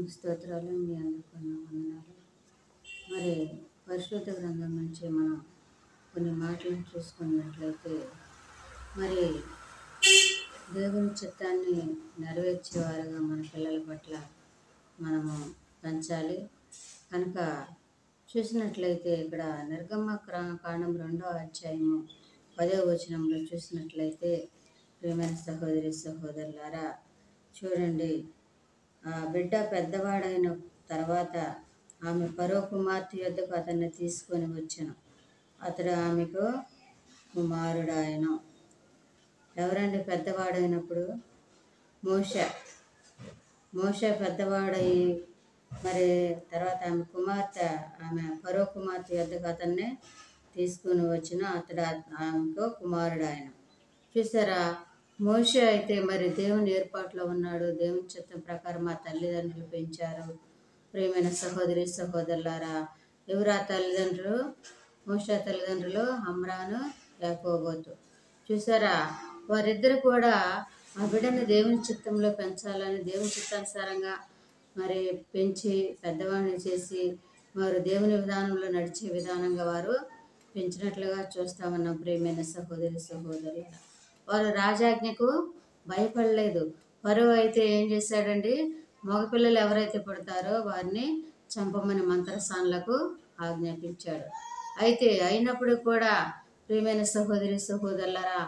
దేవునికి స్తోత్రాలు. మీ అందరికీ నా వందనాలు. మరి పరిశుద్ధ గ్రంథం నుంచి మనం కొన్ని మాటలను చూసుకున్నట్లయితే, మరి దేవుని చిత్తాన్ని నెరవేర్చేవారుగా మన పిల్లల పట్ల మనము పెంచాలి. కనుక చూసినట్లయితే ఇక్కడ నిర్గమ కాండం 2వ అధ్యాయము 10వ వచనంలో చూసినట్లయితే, ప్రియమైన సహోదరి సహోదరులారా చూడండి, ఆ బిడ్డ పెద్దవాడైన తర్వాత ఆమె ఫరో కుమార్తె యొద్దకు అతన్ని తీసుకొని వచ్చెను. అతడు ఆమెకు కుమారుడాయను. ఎవరండి పెద్దవాడైనప్పుడు? మోషే పెద్దవాడయి మరి తర్వాత ఆమె ఫరో కుమార్తె యొద్దకు అతన్ని తీసుకొని వచ్చిన. అతడు ఆమెకు కుమారుడాయన. చూసారా, మోషే అయితే మరి దేవుని ఏర్పాట్లో ఉన్నాడు. దేవుని చిత్తం ప్రకారం మా తల్లిదండ్రులు పెంచారు. ప్రియమైన సహోదరి సహోదరులారా, ఎవరు ఆ తల్లిదండ్రులు? మోషే తల్లిదండ్రులు అమ్రాను, యాకోబోతు. చూసారా, వారిద్దరు కూడా ఆ బిడ్డను దేవుని చిత్తంలో పెంచాలని దేవుని చిత్తానుసారంగా మరి పెంచి పెద్దవాడిని చేసి వారు దేవుని విధానంలో నడిచే విధానంగా వారు పెంచినట్లుగా చూస్తా ఉన్నాం. ప్రియమైన సహోదరి సహోదరులారా, వారు రాజాజ్ఞకు భయపడలేదు. ఫరో అయితే ఏం చేశాడండి? మగపిల్లలు ఎవరైతే పుడతారో వారిని చంపమని మంత్రసానులకు ఆజ్ఞాపించాడు. అయితే అయినప్పుడు కూడా ప్రియమైన సహోదరి సహోదరులారా,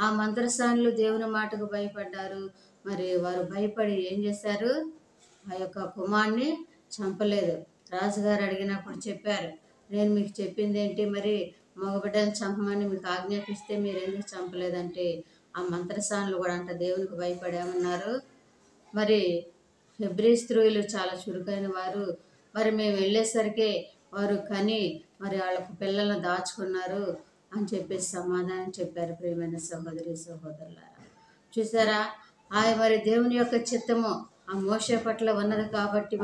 ఆ మంత్రసానులు దేవుని మాటకు భయపడ్డారు. మరి వారు భయపడి ఏం చేశారు? ఆ యొక్క కుమారుని చంపలేదు. రాజుగారు అడిగినప్పుడు చెప్పారు, నేను మీకు చెప్పింది ఏంటి, మరి మగబిడ్డను చంపమని మీకు ఆజ్ఞాపిస్తే మీరు ఎందుకు చంపలేదంటే, ఆ మంత్రసానులు కూడా అంట దేవునికి భయపడేమన్నారు. మరి హెబ్రీ స్త్రీలు చాలా చురుకైన వారు. మరి మేము వెళ్ళేసరికి వారు కని మరి వాళ్ళకు పిల్లలను దాచుకున్నారు అని చెప్పేసి సమాధానం చెప్పారు. ప్రియమైన సహోదరి సహోదరులారా, చూసారా, మరి దేవుని యొక్క చిత్తము ఆ మోషే పట్ల ఉన్నది కాబట్టి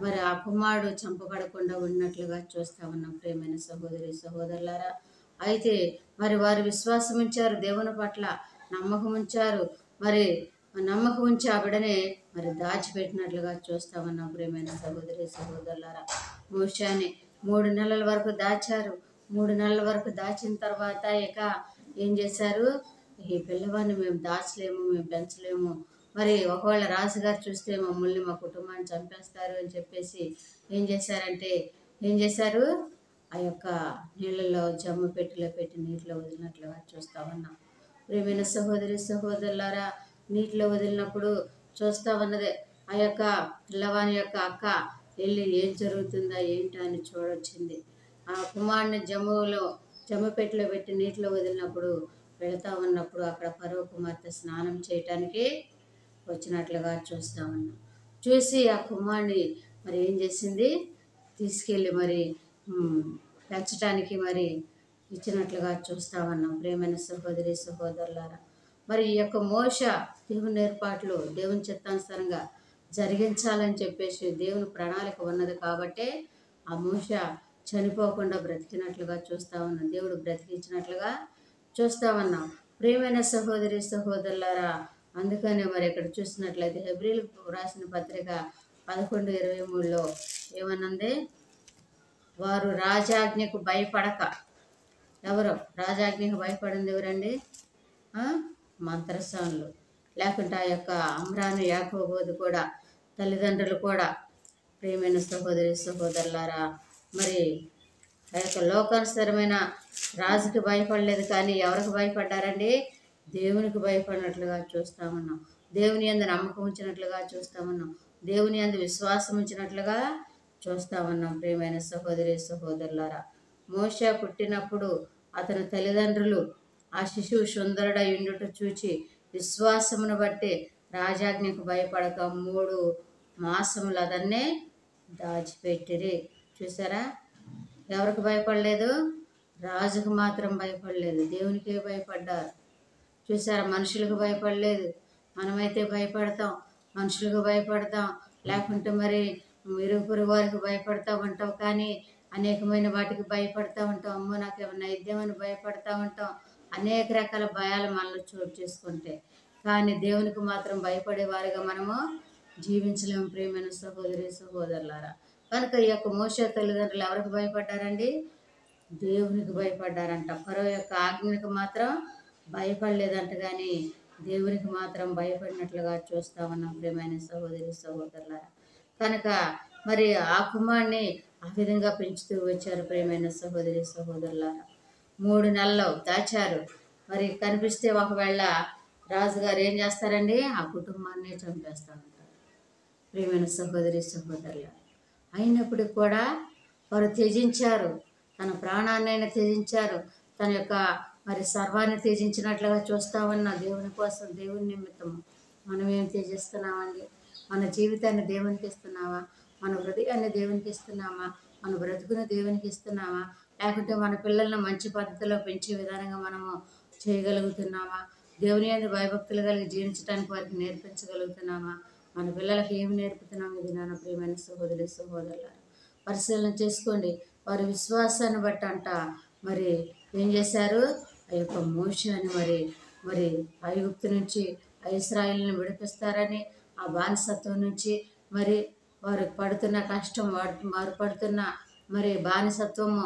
మరి ఆ కుమారుడు చంపబడకుండా ఉన్నట్లుగా చూస్తా ఉన్నాం. ప్రియమైన సహోదరి సహోదరులారా, అయితే మరి వారు విశ్వాసం ఉంచారు, దేవుని పట్ల నమ్మకం ఉంచారు. మరి నమ్మకం ఉంచి ఆ బిడనే మరి దాచిపెట్టినట్లుగా చూస్తా ఉన్నాం. ప్రియమైన సహోదరి సహోదరులారా, మోషేని 3 నెలల వరకు దాచారు. 3 నెలల వరకు దాచిన తర్వాత ఇక ఏం చేశారు? ఈ పిల్లవాడిని మేము దాచలేము, మేము పెంచలేము, మరి ఒకవేళ రాజుగారు చూస్తే మమ్మల్ని మా కుటుంబాన్ని చంపేస్తారు అని చెప్పేసి ఏం చేశారు? ఆ యొక్క నీళ్ళలో జమ్ము పెట్టిలో పెట్టి నీటిలో వదిలినట్లుగా చూస్తా ఉన్నాం. ప్రియమైన సహోదరి సహోదరులారా, నీటిలో వదిలినప్పుడు చూస్తా ఉన్నదే ఆ యొక్క పిల్లవాని యొక్క అక్క వెళ్ళి ఏం జరుగుతుందా ఏంటా అని చూడొచ్చింది. ఆ కుమారుని జమ్ము పెట్టిలో పెట్టి నీటిలో వదిలినప్పుడు వెళతా ఉన్నప్పుడు అక్కడ ఫరో కుమార్తె స్నానం చేయటానికి వచ్చినట్లుగా చూస్తా ఉన్నాం. చూసి ఆ కుమారుని మరి ఏం చేసింది? తీసుకెళ్ళి మరి పెంచడానికి మరి ఇచ్చినట్లుగా చూస్తా ఉన్నాం. ప్రియమైన సహోదరి సహోదరులారా, మరి ఈ యొక్క మోషే దేవుని ఏర్పాట్లు దేవుని చిత్తానుసారంగా జరిగించాలని చెప్పేసి దేవుని ప్రణాళిక ఉన్నది కాబట్టి ఆ మోషే చనిపోకుండా బ్రతికినట్లుగా చూస్తా ఉన్నాం. దేవుడు బ్రతికించినట్లుగా చూస్తా ఉన్నాం. ప్రియమైన సహోదరి సహోదరులారా, అందుకనే మరి ఇక్కడ చూసినట్లయితే హెబ్రీలకు రాసిన పత్రిక 11:23లో ఏమన్నది? వారు రాజాజ్ఞకు భయపడక. ఎవరు రాజాజ్ఞకు భయపడింది? ఎవరండి? మంత్రసానులు. లేకుంటే ఆ యొక్క అమ్రాను యాకోబోదు కూడా తల్లిదండ్రులు కూడా. ప్రియమైన సహోదరి సహోదరులారా, మరి ఆ యొక్క లోకానుసరమైన రాజుకి భయపడలేదు, కానీ ఎవరికి భయపడ్డారండి? దేవునికి భయపడినట్లుగా చూస్తా ఉన్నాం. దేవుని యందు నమ్మకం ఉంచినట్లుగా చూస్తా ఉన్నాం. దేవుని యందు విశ్వాసం ఉంచినట్లుగా చూస్తా ఉన్నాం. ప్రియమైన సహోదరి సహోదరులారా, మోషే పుట్టినప్పుడు అతని తల్లిదండ్రులు ఆ శిశువు సుందరుడై ఉండుట చూచి విశ్వాసమును బట్టి రాజాజ్ఞకు భయపడక 3 మాసములు అతన్నే దాచిపెట్టిరి. చూసారా, ఎవరికి భయపడలేదు? రాజుకు మాత్రం భయపడలేదు, దేవునికే భయపడ్డారు. చూసారా, మనుషులకు భయపడలేదు. మనమైతే భయపడతాం, మనుషులకు భయపడతాం, లేకుంటే మరి ఇరుగు పొరుగు వారికి భయపడతా ఉంటాం, కానీ అనేకమైన వాటికి భయపడతా ఉంటాం. అమ్మో నాకేమన్నా ఇద్దామని భయపడతా ఉంటాం. అనేక రకాల భయాలు మనలో చోటు చేసుకుంటే, కానీ దేవునికి మాత్రం భయపడేవారుగా మనము జీవించలేము ప్రియమైన సహోదరి సహోదరులారా. కనుక ఈ యొక్క మోషే తల్లిదండ్రులు ఎవరికి భయపడ్డారండి? దేవునికి భయపడ్డారంట. ఫరో యొక్క ఆజ్ఞకు మాత్రం భయపడలేదంట, కానీ దేవునికి మాత్రం భయపడినట్లుగా చూస్తా ఉన్నాం ప్రియమైన సహోదరి సహోదరులారా. కనుక మరి ఆ కుమారుని ఆ విధంగా పెంచుతూ వచ్చారు ప్రియమైన సహోదరి సహోదరులారా. 3 నెలలు దాచారు. మరి కనిపిస్తే ఒకవేళ రాజుగారు ఏం చేస్తారండి? ఆ కుటుంబాన్ని చంపేస్తూ ఉంటారు ప్రియమైన సహోదరి సహోదరులారా. అయినప్పటికీ కూడా వారు త్యజించారు, తన ప్రాణాన్నైనా త్యజించారు, తన యొక్క మరి సర్వాన్ని త్యజించినట్లుగా చూస్తా ఉన్నా దేవుని కోసం, దేవుని నిమిత్తం. మనం ఏం త్యజిస్తున్నామండి? మన జీవితాన్ని దేవునికి ఇస్తున్నావా? మన హృదయాన్ని దేవునికి ఇస్తున్నామా? మన బ్రతుకుని దేవునికి ఇస్తున్నామా? లేకుంటే మన పిల్లల్ని మంచి పద్ధతిలో పెంచే విధానంగా మనము చేయగలుగుతున్నామా? దేవుని యందు భయభక్తులు కలిగి జీవించడానికి వారికి నేర్పించగలుగుతున్నామా? మన పిల్లలకి ఏమి నేర్పుతున్నాం? ఇది నా ప్రియమైన సహోదరి సహోదరులారా, పరిశీలన చేసుకోండి. వారి విశ్వాసాన్ని బట్టి అంట మరి ఏం చేశారు? ఆ యొక్క మోషేని మరి ఐగుప్తు నుంచి ఇశ్రాయేలుని విడిపిస్తారని, ఆ బానిసత్వం నుంచి మరి వారు పడుతున్న కష్టం, వారు పడుతున్న మరి బానిసత్వము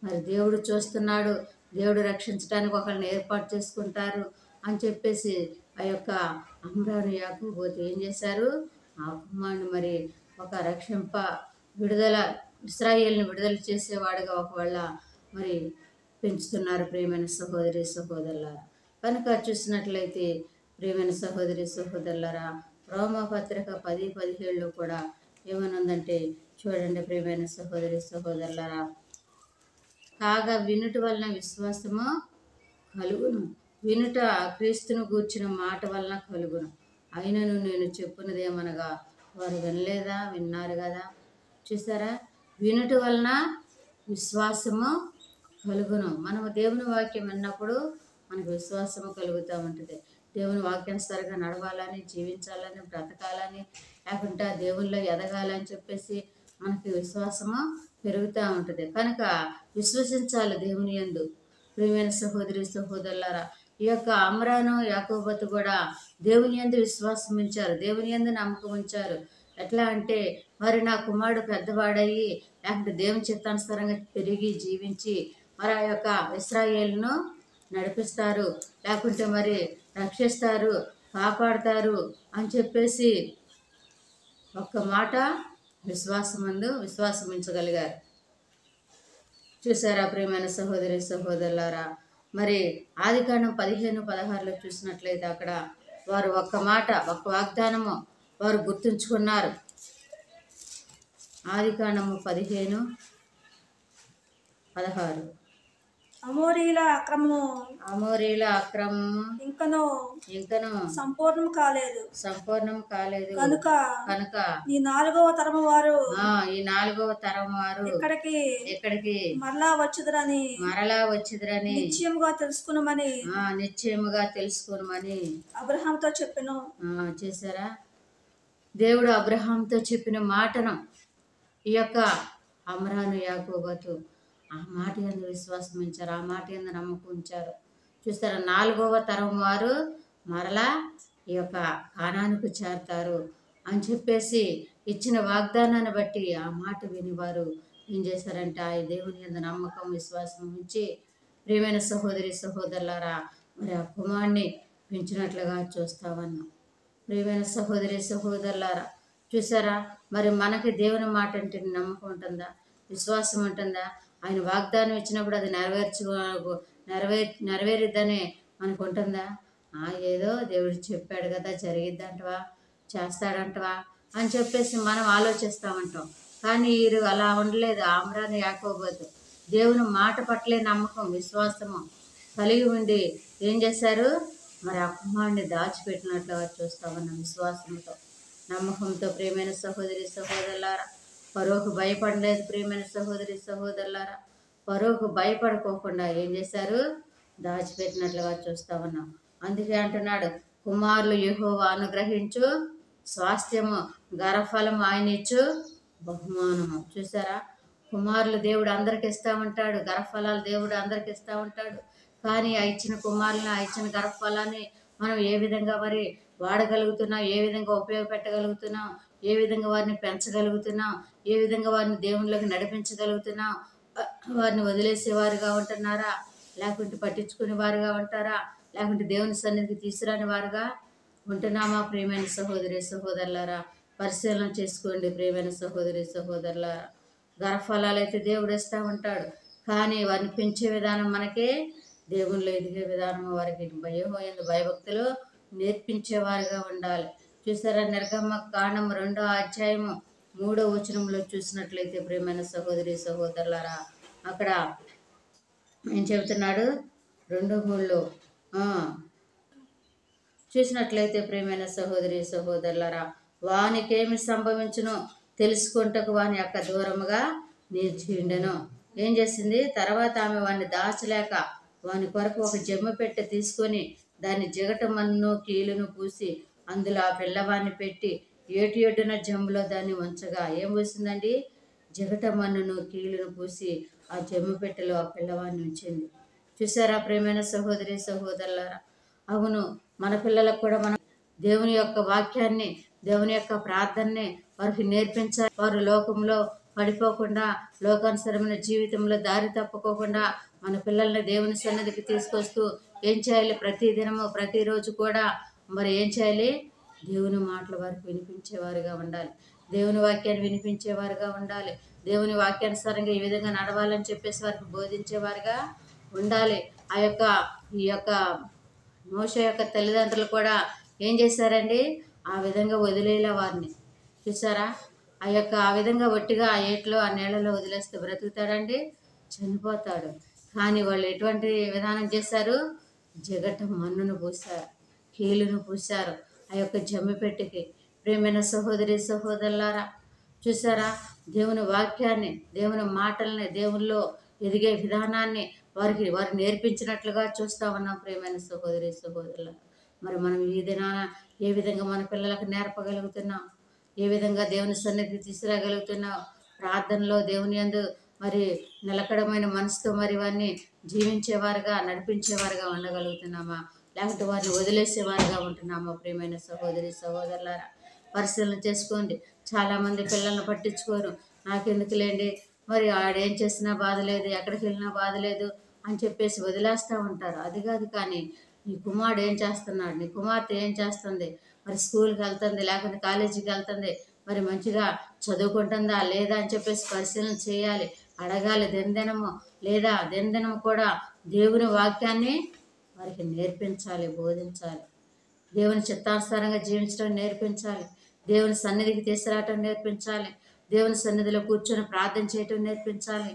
మరి దేవుడు చూస్తున్నాడు, దేవుడు రక్షించడానికి ఒకరిని ఏర్పాటు చేసుకుంటారు అని చెప్పేసి ఆ యొక్క అమ్రాను యాకోబు ఏం చేశారు? ఆ కుమారుని మరి ఒక విడుదల ఇశ్రాయేలుని విడుదల చేసేవాడుగా ఒకవేళ మరి పెంచుతున్నారు ప్రియమైన సహోదరి సహోదరులారా. కనుక చూసినట్లయితే ప్రియమైన సహోదరి సహోదరులారా, రోమాపత్రిక 10:17 కూడా ఏమనుందంటే చూడండి ప్రియమైన సహోదరి సహోదరులారా. కాగా వినుట వలన విశ్వాసము కలుగును, వినుట క్రీస్తును గూర్చిన మాట వలన కలుగును. అయినను నేను చెప్పున్నదేమనగా వారు వినలేదా? విన్నారు కదా. చూసారా? వినుట వలన విశ్వాసము కలుగును. మనము దేవుని వాక్యం విన్నప్పుడు మనకు విశ్వాసము కలుగుతూ ఉంటుంది. దేవుని వాక్యానుసారంగా నడవాలని, జీవించాలని, బ్రతకాలని, లేకుంటే దేవుల్లో ఎదగాలని చెప్పేసి మనకి విశ్వాసము పెరుగుతూ ఉంటుంది. కనుక విశ్వసించాలి దేవుని యందు ప్రియమైన సహోదరి సహోదరులారా. ఈ యొక్క అమ్రాను యాకోబు కూడా దేవుని యందు విశ్వాసం ఉంచారు, దేవుని యందు నమ్మకం ఉంచారు. ఎట్లా అంటే మరి నా కుమారుడు పెద్దవాడయ్యి లేకుంటే దేవుని చిత్తానుసారంగా పెరిగి జీవించి మరి ఆ యొక్క ఇశ్రాయేలును నడిపిస్తారు, లేకుంటే మరి రక్షిస్తారు, కాపాడుతారు అని చెప్పేసి ఒక్క మాట విశ్వాసం ఉంచగలిగారు. చూసారా ప్రియమైన సహోదరి సహోదరులారా. మరి ఆదికాండం 15:16 చూసినట్లయితే అక్కడ వారు ఒక్క మాట, ఒక్క వాగ్దానము వారు గుర్తుంచుకున్నారు. ఆదికాండము 15:16 అమోరీల అక్రమము ఇంకను సంపూర్ణం కాలేదు కనుక ఈ నాలుగవ తరము వారు ఇక్కడికి మరలా వచ్చుదురని నిశ్చయముగా తెలుసుకునమని అబ్రహాముతో చెప్పెను. చేశారా? దేవుడు అబ్రహాంతో చెప్పిన మాటను ఈ యొక్క అమ్రాను యాకోబు ఆ మాట యందు విశ్వాసం ఉంచారు, ఆ మాట యందు నమ్మకం ఉంచారు. చూస్తారా? 4వ తరం వారు మరలా ఈ యొక్క కానానుకు చేరతారు అని చెప్పేసి ఇచ్చిన వాగ్దానాన్ని బట్టి ఆ మాట విని వారు ఏం చేశారంటే ఆ దేవుని యందు నమ్మకం విశ్వాసం ఉంచి ప్రియమైన సహోదరి సహోదరులారా మరి ఆ కుమారుని పెంచినట్లుగా చూస్తామన్నాం. ప్రియమైన సహోదరి సహోదరులారా, చూసారా? మరి మనకి దేవుని మాట అంటే నమ్మకం ఉంటుందా? విశ్వాసం ఉంటుందా? ఆయన వాగ్దానం ఇచ్చినప్పుడు అది నెరవేరిద్దని మనకు ఉంటుందా? ఏదో దేవుడు చెప్పాడు కదా, జరిగిద్దంటవా, చేస్తాడంటవా అని చెప్పేసి మనం ఆలోచిస్తామంటాం. కానీ వీరు అలా ఉండలేదు. అమ్రాను యాకోబు దేవుని మాట పట్లే నమ్మకం విశ్వాసము కలిగి ఉండి ఏం చేశారు? మరి ఆ కుమారుని దాచిపెట్టినట్లుగా చూస్తామన్న విశ్వాసంతో నమ్మకంతో ప్రియమైన సహోదరి సహోదరులారా, ఫరోకు భయపడలేదు. ప్రియమైన సహోదరి సహోదరులారా, ఫరోకు భయపడుకోకుండా ఏం చేశారు? దాచిపెట్టినట్లుగా చూస్తా ఉన్నాం. అందుకే అంటున్నాడు, కుమారులు యెహోవా అనుగ్రహించు స్వాస్థ్యము, గర్భఫలము ఆయన ఇచ్చు బహుమానము. చూసారా? కుమారులు దేవుడు అందరికి ఇస్తూ ఉంటాడు, గర్భఫలాలు దేవుడు అందరికి ఇస్తూ ఉంటాడు. కానీ ఆ ఇచ్చిన కుమారులను, ఆ ఇచ్చిన గర్భఫలాన్ని మనం ఏ విధంగా మరి వాడగలుగుతున్నాం, ఏ విధంగా ఉపయోగపెట్టగలుగుతున్నాం, ఏ విధంగా వారిని పెంచగలుగుతున్నాం, ఏ విధంగా వారిని దేవునిలోకి నడిపించగలుగుతున్నాం, వారిని వదిలేసేవారుగా ఉంటున్నారా, లేకుంటే పట్టించుకునే వారుగా ఉంటారా, లేకుంటే దేవుని సన్నిధికి తీసుకురాని వారుగా ఉంటున్నామా? ప్రియమైన సహోదరి సహోదరులారా, పరిశీలన చేసుకోండి. ప్రియమైన సహోదరి సహోదరులారా, గర్భఫలాలు అయితే దేవుడు ఇస్తూ ఉంటాడు, కానీ వారిని పెంచే విధానం మనకే, దేవుళ్ళు ఎదిగే విధానం వారికి భయభక్తులు నేర్పించేవారుగా ఉండాలి. చూసారా, నిర్గమ కాండం 2వ అధ్యాయము 3వ వచనంలో చూసినట్లయితే ప్రియమైన సహోదరి సహోదరులారా, అక్కడ ఏం చెబుతున్నాడు? 2:3లో చూసినట్లయితే ప్రియమైన సహోదరి సహోదరులారా, వానికేమి సంభవించునో తెలుసుకుంటకు వాని యొక్క దూరముగా నిలిచిండెను. ఏం చేసింది? తర్వాత ఆమె వాడిని దాచలేక వాని కొరకు ఒక జమ్మ పెట్టె తీసుకొని దాన్ని జిగటమన్ను కీలును పూసి అందులో ఆ పిల్లవాడిని పెట్టి ఏటి ఒడ్డున జమ్ములో దాన్ని ఉంచగా ఏం పూసిందండి? జిగటమన్నును కీలును పూసి ఆ జమ్మ పెట్టెలో ఆ పిల్లవాడిని ఉంచింది. చూసారా ప్రియమైన సహోదరి సహోదరులారా? అవును, మన పిల్లలకు కూడా మనం దేవుని యొక్క వాక్యాన్ని, దేవుని యొక్క ప్రార్థనని వారికి నేర్పించాలి. వారు లోకంలో పడిపోకుండా, లోకానుసరమైన జీవితంలో దారి తప్పుకోకుండా మన పిల్లల్ని దేవుని సన్నిధికి తీసుకొస్తూ ఏం చేయాలి? ప్రతిదినము ప్రతిరోజు కూడా మరి ఏం చేయాలి? దేవుని మాటలు వారికి వినిపించేవారుగా ఉండాలి, దేవుని వాక్యాన్ని వినిపించేవారుగా ఉండాలి, దేవుని వాక్యానుసారంగా ఈ విధంగా నడవాలని చెప్పేసి వారికి బోధించేవారుగా ఉండాలి. ఈ యొక్క మోషే యొక్క తల్లిదండ్రులు కూడా ఏం చేశారండి? ఆ విధంగా వదిలేలా వారిని. చూసారా, ఆ విధంగా ఒట్టిగా ఆ ఏట్లో ఆ నీళ్ళలో వదిలేస్తే బ్రతుకుతాడండి? చనిపోతాడు. కానీ వాళ్ళు ఎటువంటి విధానం చేశారు? జిగట మన్నును పూశారు, కీలును పూశారు ఆ యొక్క జమ్మి పెట్టికి. ప్రియమైన సహోదరి సహోదరులారా, చూసారా, దేవుని వాక్యాన్ని, దేవుని మాటల్ని, దేవుల్లో ఎదిగే విధానాన్ని వారు నేర్పించినట్లుగా చూస్తూ ఉన్నాం. ప్రియమైన సహోదరి సహోదరులారా, మరి మనం ఈ దినాన ఏ విధంగా మన పిల్లలకు నేర్పగలుగుతున్నాం? ఏ విధంగా దేవుని సన్నిధికి తీసుకురాగలుగుతున్నాం? ప్రార్థనలో దేవుని యందు మరి నిలకడమైన మనసుతో మరి వారిని జీవించేవారుగా, నడిపించేవారుగా ఉండగలుగుతున్నామా, లేకపోతే వారిని వదిలేసేవారుగా ఉంటున్నామా? ప్రియమైన సహోదరి సహోదరులారా, పరిశీలన చేసుకోండి. చాలామంది పిల్లల్ని పట్టించుకోరు. నాకెందుకులేండి, మరి ఆడేం చేసినా బాధ లేదు, ఎక్కడికి వెళ్ళినా బాధ లేదు అని చెప్పేసి వదిలేస్తూ ఉంటారు. అది కాదు, కానీ నీ కుమారుడు ఏం చేస్తున్నాడు, నీ కుమార్తె ఏం చేస్తుంది, మరి స్కూల్కి వెళ్తుంది, లేకపోతే కాలేజీకి వెళ్తుంది, మరి మంచిగా చదువుకుంటుందా లేదా అని చెప్పేసి పరిశీలన చేయాలి, అడగాలి దినదినము. లేదా దినదినము కూడా దేవుని వాక్యాన్ని వారికి నేర్పించాలి, బోధించాలి. దేవుని చిత్తానుసారంగా జీవించడం నేర్పించాలి, దేవుని సన్నిధికి తీసుకురావటం నేర్పించాలి, దేవుని సన్నిధిలో కూర్చొని ప్రార్థన చేయటం నేర్పించాలి.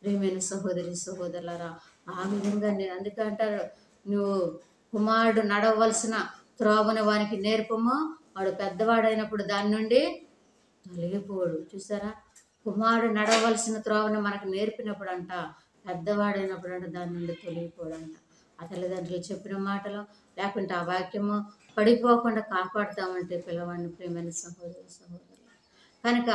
ప్రియమైన సహోదరి సహోదరులారా, ఆ విధంగా అందుకంటారు, నువ్వు కుమారుడు నడవలసిన త్రోవను వానికి నేర్పము, వాడు పెద్దవాడైనప్పుడు దాని నుండి తొలగిపోడు. చూసారా, కుమారుడు నడవలసిన త్రోవను మనకు నేర్పినప్పుడు అంట, పెద్దవాడైనప్పుడు అంట దాని నుండి తొలగిపోడంట. ఆ తల్లిదండ్రులు చెప్పిన మాటలు, లేకుంటే ఆ వాక్యము పడిపోకుండా కాపాడుతామంటే పిల్లవాడిని. ప్రియమైన సహోదరి సహోదరులు, కనుక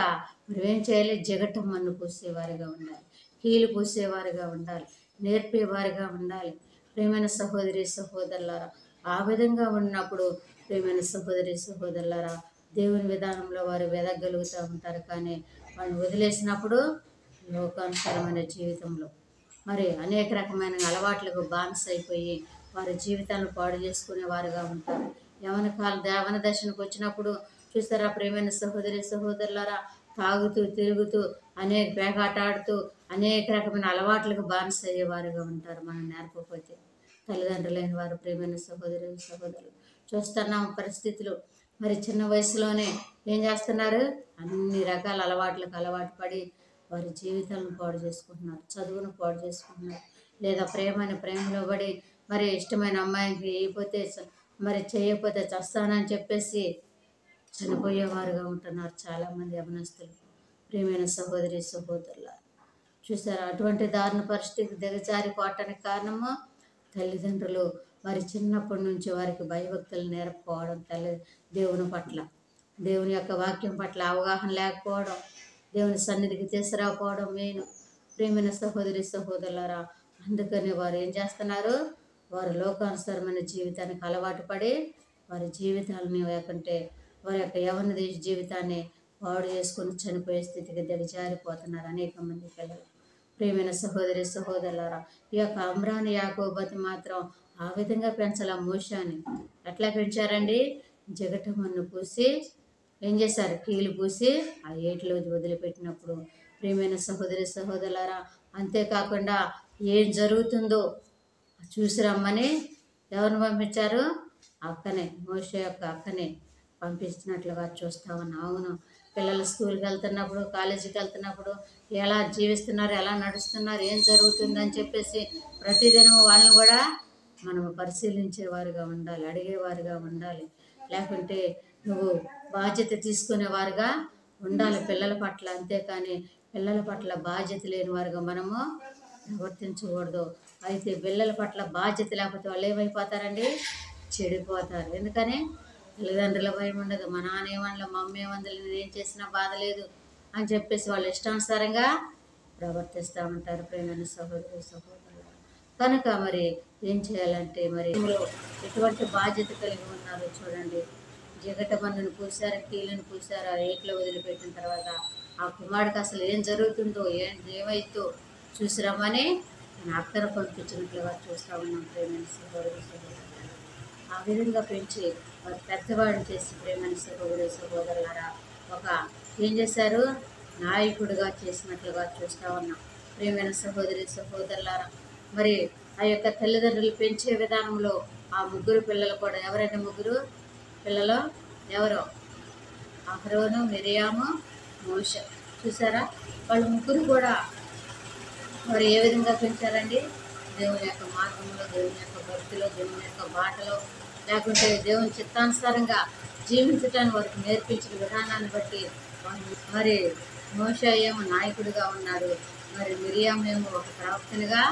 మనమేం చేయాలి? జిగటం మన్ను పూసేవారిగా ఉండాలి, కీలు పూసేవారిగా ఉండాలి, నేర్పేవారిగా ఉండాలి. ప్రియమైన సహోదరి సహోదరులారా, ఆ విధంగా ఉన్నప్పుడు ప్రియమైన సహోదరి సహోదరులారా, దేవుని విధానంలో వారు వెదగలుగుతూ ఉంటారు. కానీ వాడిని వదిలేసినప్పుడు లోకానుసారమైన జీవితంలో మరి అనేక రకమైన అలవాట్లకు బానిస అయిపోయి వారి జీవితాలను పాడు చేసుకునే వారుగా ఉంటారు. యవన దశకు వచ్చినప్పుడు చూస్తారా ప్రియమైన సహోదరి సహోదరులారా, తాగుతూ తిరుగుతూ అనేక పేకాట ఆడుతూ అనేక రకమైన అలవాట్లకు బానిస అయ్యేవారుగా ఉంటారు. మనం నేర్పకపోతే తల్లిదండ్రులైన వారు. ప్రియమైన సహోదరి సహోదరులు, చూస్తున్నాం పరిస్థితులు. మరి చిన్న వయసులోనే ఏం చేస్తున్నారు? అన్ని రకాల అలవాట్లకు అలవాటు పడి వారి జీవితాలను పాడు చేసుకుంటున్నారు, చదువును పాడు చేసుకుంటున్నారు. లేదా ప్రేమలో పడి మరి ఇష్టమైన అమ్మాయికి చేయకపోతే చస్తానని చెప్పేసి చనిపోయేవారుగా ఉంటున్నారు చాలామంది యవనస్తులు. ప్రియమైన సహోదరి సహోదరుల, చూసారా, అటువంటి దారుణ పరిస్థితికి దిగజారిపోవటానికి కారణము తల్లిదండ్రులు వారి చిన్నప్పటి నుంచి వారికి భయభక్తులు నేర్పుకోవడం, దేవుని పట్ల, దేవుని యొక్క వాక్యం పట్ల అవగాహన లేకపోవడం, దేవుని సన్నిధికి తీసుకురాకపోవడం మెయిన్. ప్రియమైన సహోదరి సహోదరులారా, అందుకని వారు ఏం చేస్తున్నారు? వారు లోకానుసారమైన జీవితానికి అలవాటు పడి వారి జీవితాలని లేకుంటే వారి యొక్క యవ్వన జీవితాన్ని పాడు చేసుకొని చనిపోయే స్థితికి దిగజారిపోతున్నారు అనేక మంది పిల్లలు. ప్రియమైన సహోదరి సహోదరులారా, ఈ యొక్క అమ్రాను యాకోబు మాత్రం ఆ విధంగా పెంచాల. మోషాని ఎట్లా పెంచారండి? జిగట మన్ను పూసి ఏం చేశారు? కీలు పూసి ఆ ఏటిలో వదిలిపెట్టినప్పుడు ప్రియమైన సహోదరి సహోదరులారా, అంతేకాకుండా ఏం జరుగుతుందో చూసి రమ్మని ఎవరిని పంపించారు? అక్కనే, మోషే యొక్క అక్కనే పంపించినట్లుగా చూస్తా ఉన్నాం. అవును, పిల్లలు స్కూల్కి వెళ్తున్నప్పుడు, కాలేజీకి వెళ్తున్నప్పుడు ఎలా జీవిస్తున్నారు, ఎలా నడుస్తున్నారు, ఏం జరుగుతుందని చెప్పేసి ప్రతిదినం వాళ్ళని కూడా మనము పరిశీలించేవారుగా ఉండాలి, అడిగేవారుగా ఉండాలి. లేకుంటే నువ్వు బాధ్యత తీసుకునేవారుగా ఉండాలి పిల్లల పట్ల. అంతేకాని పిల్లల పట్ల బాధ్యత లేని వారుగా మనము ప్రవర్తించకూడదు. అయితే పిల్లల పట్ల బాధ్యత లేకపోతే వాళ్ళు ఏమైపోతారండి? చెడిపోతారు. ఎందుకని? తల్లిదండ్రుల భయం ఉండదు. మా నాన్న ఏమనలే, మా అమ్మ ఏమందలే, నేనేం చేసినా బాధ లేదు అని చెప్పేసి వాళ్ళు ఇష్టానుసారంగా ప్రవర్తిస్తూ ఉంటారు. ప్రేమైన సహోదరి సహోదరులు కనుక మరి ఏం చేయాలంటే, మరి ఎటువంటి బాధ్యత కలిగి ఉన్నారో చూడండి. జిగట మన్నును పూసారు, కీళ్ళను పూసారు, ఆ రేట్లో వదిలిపెట్టిన తర్వాత ఆ కుమారుడికి అసలు ఏం జరుగుతుందో ఏమైతో చూసి రమ్మని అక్కర పంపించినట్లుగా చూస్తూ ఉన్నాం. ప్రేమైన సహోదరి సహోదరులు ఆ విధంగా పెంచి వారు పెద్దవాడిని చేసి ప్రేమైన సహోదరి సహోదరులారా ఒక ఏం చేశారు? నాయకుడిగా చేసినట్లుగా చూస్తూ ఉన్నాం. ప్రేమైన సహోదరి సహోదరులారా, మరి ఆ యొక్క తల్లిదండ్రులు పెంచే విధానంలో ఆ ముగ్గురు పిల్లలు కూడా, ఎవరైనా ముగ్గురు పిల్లలు ఎవరో? అహరోను, మిరియాము, మోషే. చూసారా? వాళ్ళు ముగ్గురు కూడా మరి ఏ విధంగా పెంచారండి? దేవుని యొక్క మార్గంలో, దేవుని యొక్క భక్తిలో, దేవుని యొక్క బాటలో, లేకుంటే దేవుని చిత్తానుసారంగా జీవించటాన్ని వారికి నేర్పించిన విధానాన్ని బట్టి మరి మోషే ఏమో నాయకుడిగా ఉన్నాడు, మరి మిరియాము ఏమో ఒక ప్రవక్తనిగా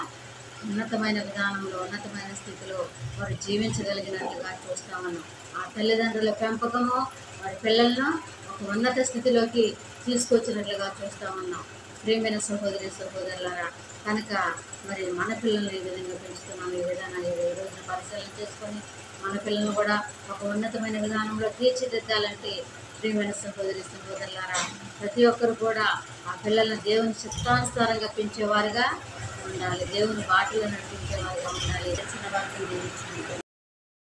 ఉన్నతమైన విధానంలో, ఉన్నతమైన స్థితిలో వారు జీవించగలిగినట్లుగా చూస్తా ఉన్నాం. ఆ తల్లిదండ్రుల పెంపకము వారి పిల్లలను ఒక ఉన్నత స్థితిలోకి తీసుకొచ్చినట్లుగా చూస్తూ ఉన్నాం. ప్రియమైన సహోదరి సహోదరులారా, కనుక మరి మన పిల్లల్ని ఏ విధంగా పెంచుతున్నాం, ఈ విధానాలు ఈ రోజున పరిశీలన చేసుకొని మన పిల్లలను కూడా ఒక ఉన్నతమైన విధానంలో తీర్చిదిద్దాలంటే ప్రియమైన సహోదరి సహోదరులారా, ప్రతి ఒక్కరు కూడా ఆ పిల్లలను దేవుని చిత్తానుసారంగా పెంచేవారుగా ఉండాలి, దేవుని బాటలో నడిపించేవారుగా ఉండాలి. చిన్న వాటిని